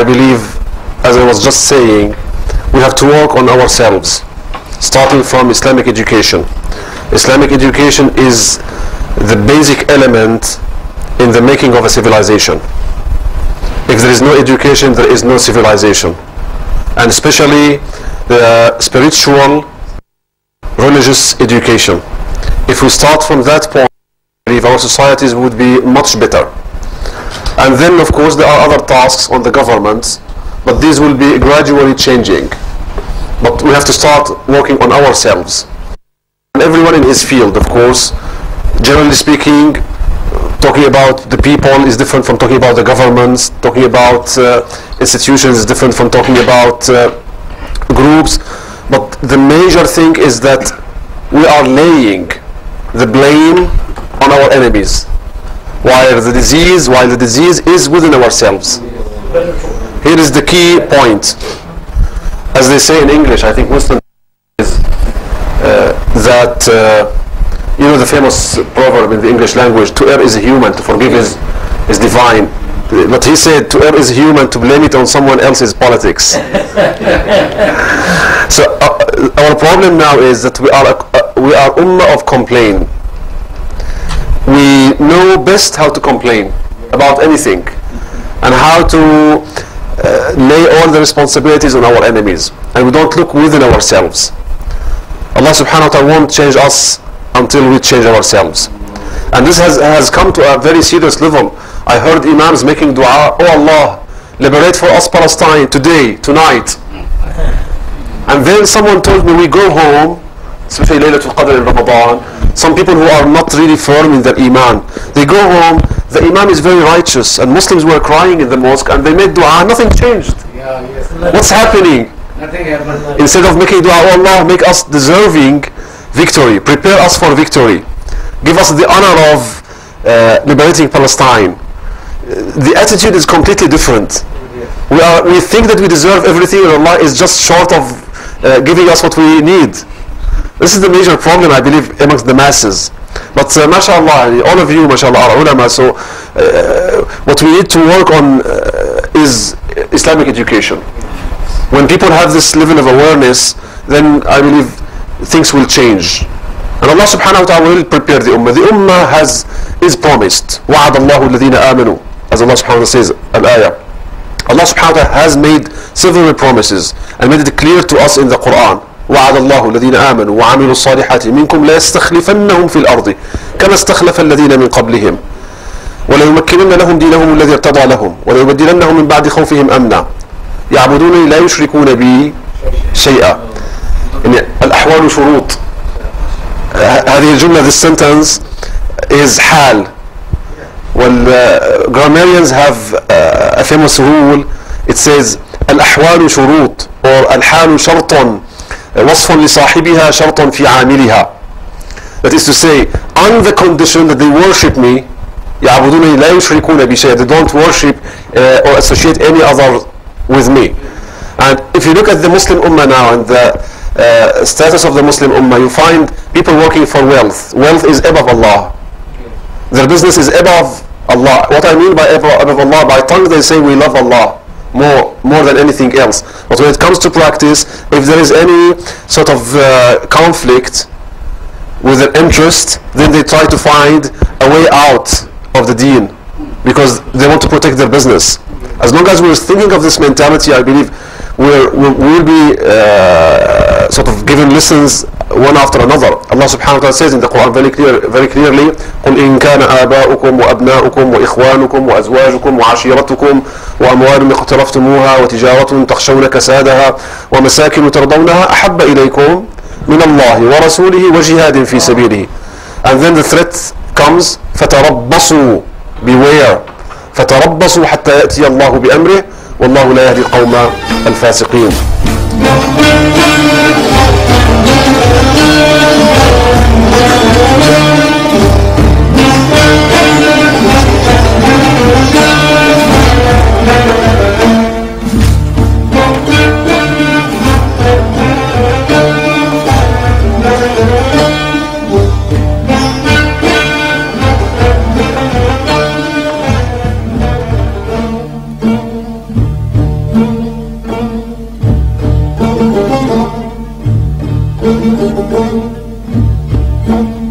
I believe, as I was just saying, we have to work on ourselves, starting from Islamic education. Islamic education is the basic element in the making of a civilization. If there is no education, there is no civilization. And especially the spiritual, religious education. If we start from that point, I believe our societies would be much better. And then, of course, there are other tasks on the government, but these will be gradually changing. But we have to start working on ourselves. And everyone in his field, of course, generally speaking, talking about the people is different from talking about the governments. Talking about institutions is different from talking about groups. But the major thing is that we are laying the blame on our enemies, while the disease is within ourselves. Here is the key point. As they say in English, I think Muslim is that you know the famous proverb in the English language, to err is human, to forgive is divine. But he said, to err is human, to blame it on someone else's politics. So our problem now is that we are ummah of complaint. We know best how to complain about anything and how to lay all the responsibilities on our enemies, and we don't look within ourselves. Allah subhanahu wa ta'ala won't change us until we change ourselves. And this has come to a very serious level. I heard imams making dua, oh Allah, liberate for us Palestine today, tonight. And then someone told me, we go home, especially Laylatul Qadr in Ramadan, some people who are not really firm in their iman, they go home, the imam is very righteous, and Muslims were crying in the mosque, and they made dua, nothing changed. What's happening? Instead of making dua, oh Allah, make us deserving victory, prepare us for victory, give us the honor of liberating Palestine. The attitude is completely different. We think that we deserve everything, and Allah is just short of giving us what we need. This is the major problem, I believe, amongst the masses. But mashallah, all of you, mashallah, are ulama, so what we need to work on is Islamic education. When people have this level of awareness, then I believe things will change. And Allah subhanahu wa ta'ala will prepare the ummah. The ummah is promised. وَعَدَ اللَّهُ الَّذِينَ آمَنُوا, as Allah subhanahu wa ta'ala says, al-ayah. Allah subhanahu wa ta'ala has made several promises and made it clear to us in the Quran. وعد الله الذين آمنوا وعملوا الصالحات منكم ليستخلفنهم في الأرض كما استخلف الذين من قبلهم وليمكنن لهم دينهم الذي ارتضى لهم وليبدلنهم من بعد خوفهم أمنا يعبدونني لا يشركون بي شيئا. يعني الأحوال شروط. هذه الجملة, this sentence is حال. Grammarians have a famous rule. It says الأحوال شروط, or الحال شرط وصف لصاحبها شرط في عاملها. That is to say, on the condition that they worship me, يعبدونني لا يشركون بي شيئا, they don't worship or associate any other with me. And if you look at the Muslim Ummah now and the status of the Muslim Ummah, you find people working for wealth. Wealth is above Allah. Their business is above Allah. What I mean by above Allah, by tongue they say we love Allah more than anything else. But when it comes to practice, if there is any sort of conflict with their interest, then they try to find a way out of the deen because they want to protect their business. As long as we're thinking of this mentality, I believe we'll be sort of given lessons one after another. Allah subhanahu wa ta'ala says in the Quran very clearly, قُلْ إِن كَانَ آبَاؤُكُمْ وَأَبْنَاؤُكُمْ وَإِخْوَانُكُمْ وَأَزْوَاجُكُمْ وَعَشِيرَتُكُمْ وَأَمْوَالٌ اقْتَرَفْتُمُوهَا وَتِجَارَةٌ تَخْشَوْنَ كَسَادَهَا وَمَسَاكِنُ تَرْضَوْنَهَا أَحَبَّ إِلَيْكُمْ مِنَ اللَّهِ وَرَسُولِهِ وَجِهَادٍ فِي سَبِيلِهِ. And then the threat comes, فَتَرَبَّصُوا, beware, فَتَرَبَّصُوا حَتَّى يَأْتِيَ اللَّهُ بِأَمْرِهِ وَاللَّهُ لَا يَهْدِي الْقَوْمَ الْفَاسِقِينَ. Thank you.